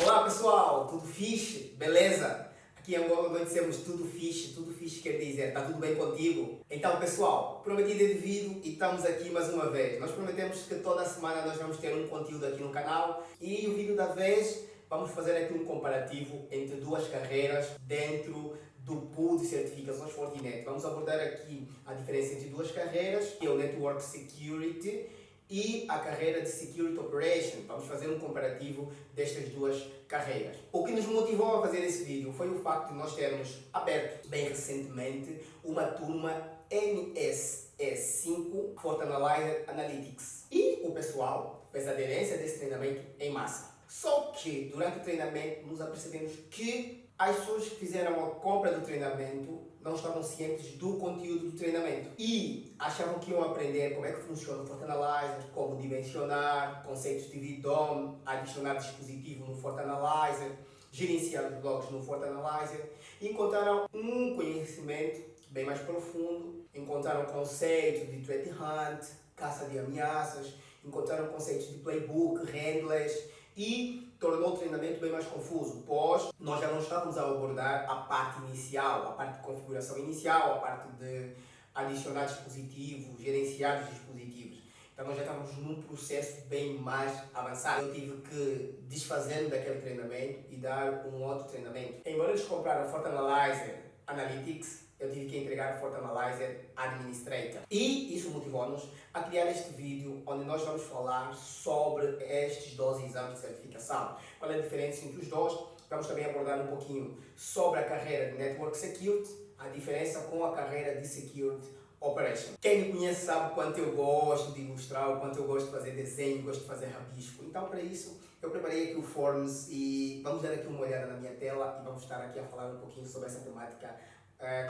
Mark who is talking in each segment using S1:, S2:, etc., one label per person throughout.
S1: Olá pessoal, tudo fixe? Beleza? Aqui em Angola nós dizemos tudo fixe quer dizer, está tudo bem contigo? Então pessoal, prometido é devido e estamos aqui mais uma vez. Nós prometemos que toda semana nós vamos ter um conteúdo aqui no canal e o vídeo da vez vamos fazer aqui um comparativo entre duas carreiras dentro do pool de certificações Fortinet. Vamos abordar aqui a diferença entre duas carreiras, que é o Network Security e a carreira de Security Operation. Vamos fazer um comparativo destas duas carreiras. O que nos motivou a fazer esse vídeo foi o facto de nós termos aberto bem recentemente uma turma NSE5 FortiAnalyzer Analytics e o pessoal fez aderência desse treinamento em massa. Só que durante o treinamento nos apercebemos que as pessoas que fizeram a compra do treinamento não estavam cientes do conteúdo do treinamento e achavam que iam aprender como é que funciona o FortiAnalyzer, como dimensionar, conceitos de VDOM, adicionar dispositivo no FortiAnalyzer, gerenciar os logs no FortiAnalyzer e encontraram um conhecimento bem mais profundo, encontraram conceitos de threat hunt, caça de ameaças, encontraram conceitos de playbook, handlers e tornou o treinamento bem mais confuso, pois nós já não estávamos a abordar a parte inicial, a parte de configuração inicial, a parte de adicionar dispositivos, gerenciar os dispositivos. Então nós já estávamos num processo bem mais avançado. Eu tive que desfazer-me daquele treinamento e dar um outro treinamento. Embora eles compraram FortiAnalyzer Analytics, eu tive que entregar FortiAnalyzer Administrator. E isso motivou-nos a criar este vídeo onde nós vamos falar sobre estes dois exames de certificação. Qual é a diferença entre os dois? Vamos também abordar um pouquinho sobre a carreira de Network Security, a diferença com a carreira de Security Operation. Quem me conhece sabe o quanto eu gosto de ilustrar, o quanto eu gosto de fazer desenho, gosto de fazer rabisco. Então, para isso, eu preparei aqui o Forms e vamos dar aqui uma olhada na minha tela e vamos estar aqui a falar um pouquinho sobre essa temática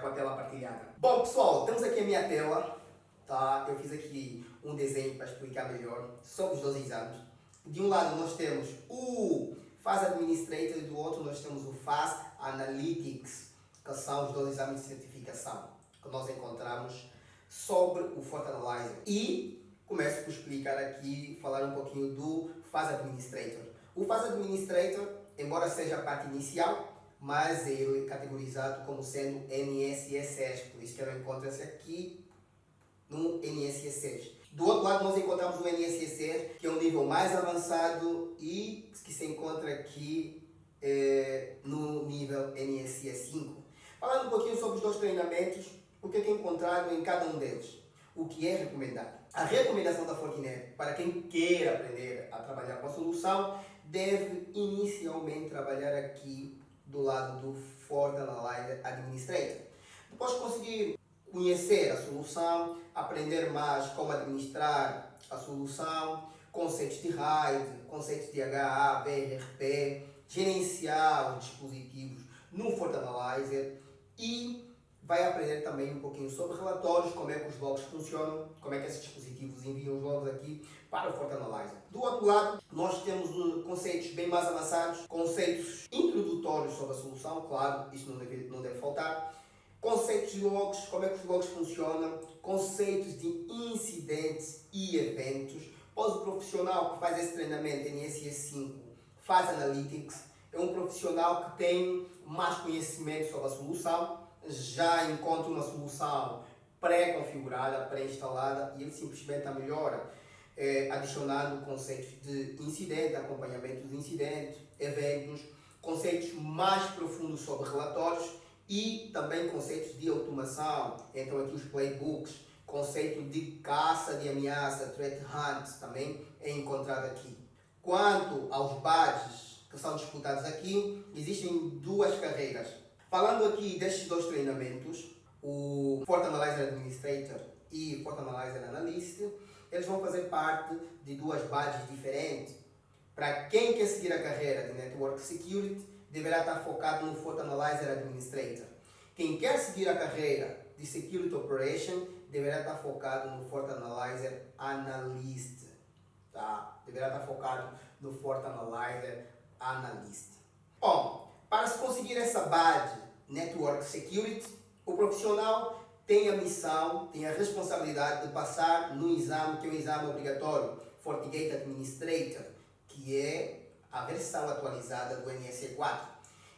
S1: com a tela partilhada. Bom pessoal, temos aqui a minha tela, tá? Eu fiz aqui um desenho para explicar melhor sobre os dois exames. De um lado nós temos o FAS Administrator e do outro nós temos o FAS Analytics, que são os dois exames de certificação que nós encontramos sobre o FortiAnalyzer. E começo por explicar aqui, falar um pouquinho do FAS Administrator. O FAS Administrator, embora seja a parte inicial, mas ele é categorizado como sendo NSE6, por isso que ele encontra-se aqui no NSE6. Do outro lado nós encontramos o NSE6, que é um nível mais avançado e que se encontra aqui no nível NSE5. Falando um pouquinho sobre os dois treinamentos, o que é encontrado em cada um deles, o que é recomendado. A recomendação da Fortinet para quem quer aprender a trabalhar com a solução deve inicialmente trabalhar aqui do lado do FortiAnalyzer Administrator. Depois de conseguir conhecer a solução, aprender mais como administrar a solução, conceitos de RAID, conceitos de HA, BRRP, gerenciar os dispositivos no FortiAnalyzer e vai aprender também um pouquinho sobre relatórios, como é que os logs funcionam, como é que esses dispositivos enviam os logs aqui para o FortiAnalyzer. Do outro lado, nós temos conceitos bem mais avançados, conceitos introdutórios sobre a solução, claro, isso não deve faltar. Conceitos de logs, como é que os logs funcionam, conceitos de incidentes e eventos. Pois o profissional que faz esse treinamento em NSE5 faz Analytics, é um profissional que tem mais conhecimento sobre a solução, já encontra uma solução pré-configurada, pré-instalada e ele simplesmente a melhora, adicionando conceitos de incidente, acompanhamento dos incidentes, eventos, conceitos mais profundos sobre relatórios e também conceitos de automação. Então aqui os playbooks, conceito de caça de ameaça, threat hunt também é encontrado aqui. Quanto aos badges que são disputados aqui, existem duas carreiras. Falando aqui destes dois treinamentos, o FortiAnalyzer Administrator e o FortiAnalyzer Analyst, eles vão fazer parte de duas badges diferentes. Para quem quer seguir a carreira de Network Security, deverá estar focado no FortiAnalyzer Administrator. Quem quer seguir a carreira de Security Operation, deverá estar focado no FortiAnalyzer Analyst. Tá? Deverá estar focado no FortiAnalyzer Analyst. Bom, para se conseguir essa badge Network Security, o profissional tem a missão, tem a responsabilidade de passar no exame, que é o exame obrigatório, FortiGate Administrator, que é a versão atualizada do NSE4.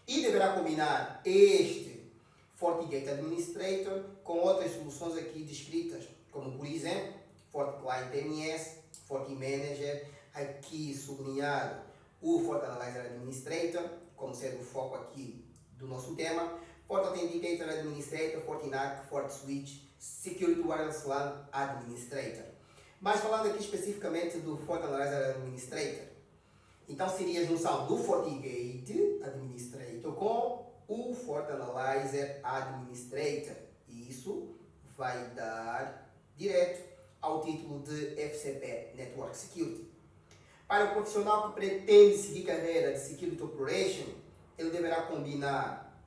S1: E deverá combinar este FortiGate Administrator com outras soluções aqui descritas, como por exemplo, FortiClient MS, FortiManager, aqui sublinhado o FortiAnalyzer Administrator, como sendo o foco aqui do nosso tema, FortiAuthenticator Administrator, FortiNAC, FortiSwitch, Security Wireless LAN Administrator. Mas falando aqui especificamente do FortiAnalyzer Administrator, então seria a junção do FortiGate Administrator com o FortiAnalyzer Administrator. E isso vai dar direto ao título de FCP Network Security. Para o profissional que pretende seguir carreira de Security Operation, ele deverá combinar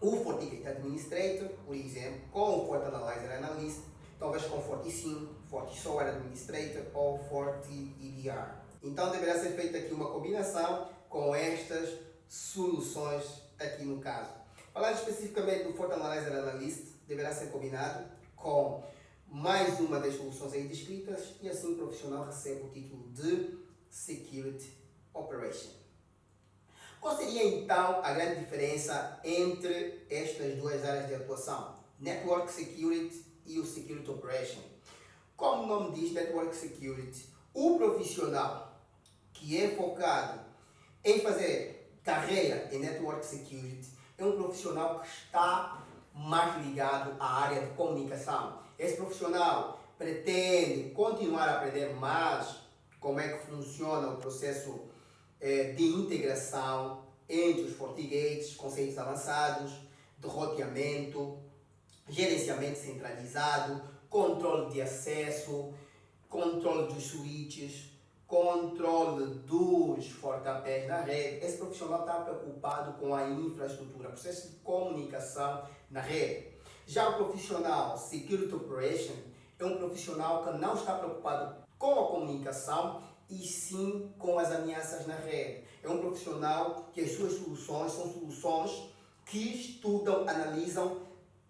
S1: o FortiGate Administrator, por exemplo, com o FortiAnalyzer Analyst, talvez com FortiSIEM, FortiSOAR Administrator ou FortiEDR. Então deverá ser feita aqui uma combinação com estas soluções aqui no caso. Falando especificamente do FortiAnalyzer Analyst, deverá ser combinado com mais uma das soluções aí descritas e assim o profissional recebe o título de Security Operation. Qual seria então a grande diferença entre estas duas áreas de atuação? Network Security e o Security Operation. Como o nome diz, Network Security, o profissional que é focado em fazer carreira em Network Security é um profissional que está mais ligado à área de comunicação. Esse profissional pretende continuar a aprender mais como é que funciona o processo de integração entre os FortiGates, conceitos avançados, de roteamento, gerenciamento centralizado, controle de acesso, controle dos switches, controle dos fortapés na rede. Esse profissional está preocupado com a infraestrutura, processo de comunicação na rede. Já o profissional Security Operation é um profissional que não está preocupado com a comunicação e sim com as ameaças na rede. É um profissional que as suas soluções são soluções que estudam, analisam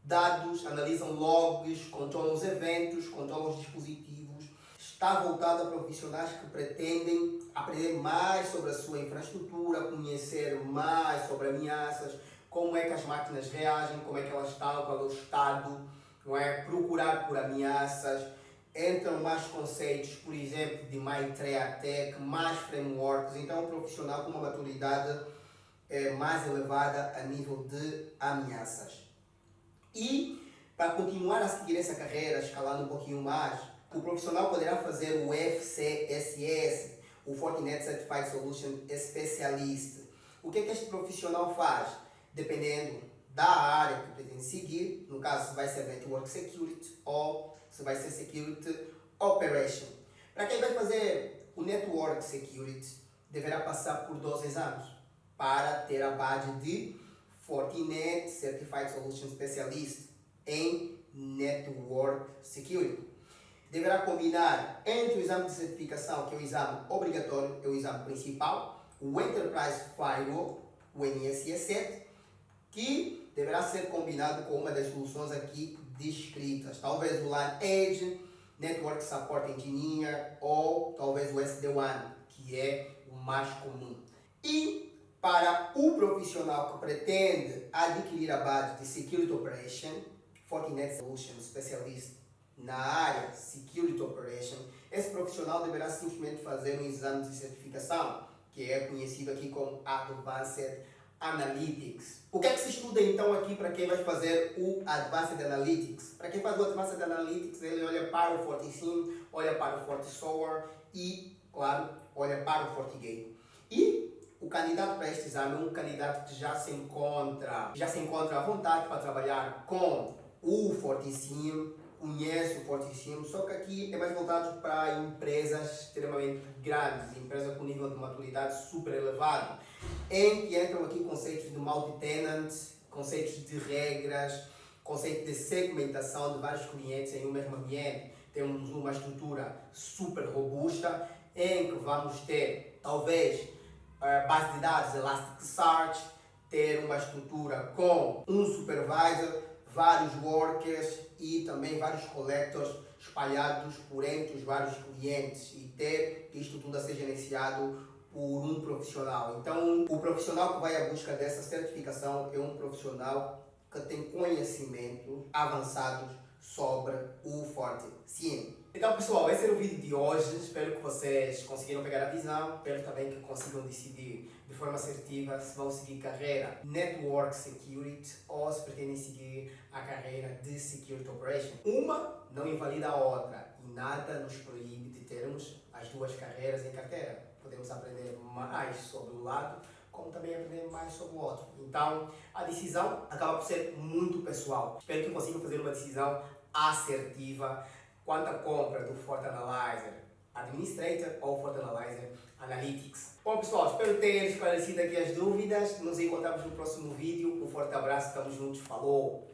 S1: dados, analisam logs, controlam os eventos, controlam os dispositivos. Está voltado a profissionais que pretendem aprender mais sobre a sua infraestrutura, conhecer mais sobre ameaças, como é que as máquinas reagem, como é que elas estão, qual é o estado, não é? Procurar por ameaças. Entram mais conceitos, por exemplo, de MyTreeAttack, mais frameworks. Então, é um profissional com uma maturidade mais elevada a nível de ameaças. E, para continuar a seguir essa carreira, escalando um pouquinho mais, o profissional poderá fazer o FCSS, o Fortinet Certified Solution Specialist. O que é que este profissional faz? Dependendo da área que pretende seguir, no caso se vai ser Network Security ou se vai ser Security Operation. Para quem vai fazer o Network Security, deverá passar por 2 exames para ter a badge de Fortinet Certified Solution Specialist em Network Security. Deverá combinar entre o exame de certificação, que é o exame obrigatório, é o exame principal, o Enterprise Firewall, o NSE7, que deverá ser combinado com uma das soluções aqui descritas. Talvez o LAN Edge, Network Support Engineer ou talvez o SD-WAN, que é o mais comum. E para o profissional que pretende adquirir a badge de Security Operation, Fortinet Solution Specialist na área Security Operation, esse profissional deverá simplesmente fazer um exame de certificação, que é conhecido aqui como Advanced Analytics. O que é que se estuda então aqui para quem vai fazer o Advanced Analytics? Para quem faz o Advanced Analytics, ele olha para o FortiSIEM, olha para o FortiSOAR e, claro, olha para o FortiGate. E o candidato para este exame é um candidato que já se encontra à vontade para trabalhar com o FortiSIEM, conhece o FortiSIEM, só que aqui é mais voltado para empresas extremamente grandes, empresas com nível de maturidade super elevado, em que entram aqui conceitos de multi-tenant, conceitos de regras, conceito de segmentação de vários clientes em um mesmo ambiente. Temos uma estrutura super robusta, em que vamos ter, talvez, base de dados Elasticsearch, ter uma estrutura com um supervisor, vários workers e também vários collectors espalhados por entre os vários clientes e ter isto tudo a ser gerenciado por um profissional. Então, o profissional que vai à busca dessa certificação é um profissional que tem conhecimentos avançados sobre o FortiCM. Então, pessoal, esse era o vídeo de hoje. Espero que vocês conseguiram pegar a visão. Espero também que consigam decidir de forma assertiva se vão seguir carreira Network Security ou se pretendem seguir a carreira de Security Operation. Uma não invalida a outra e nada nos proíbe de termos as duas carreiras em carteira. Podemos aprender mais sobre um lado, como também aprender mais sobre o outro. Então, a decisão acaba por ser muito pessoal. Espero que consigam fazer uma decisão assertiva quanto à compra do FortiAnalyzer Administrator ou FortiAnalyzer Analytics. Bom, pessoal, espero ter esclarecido aqui as dúvidas. Nos encontramos no próximo vídeo. Um forte abraço, estamos juntos, falou!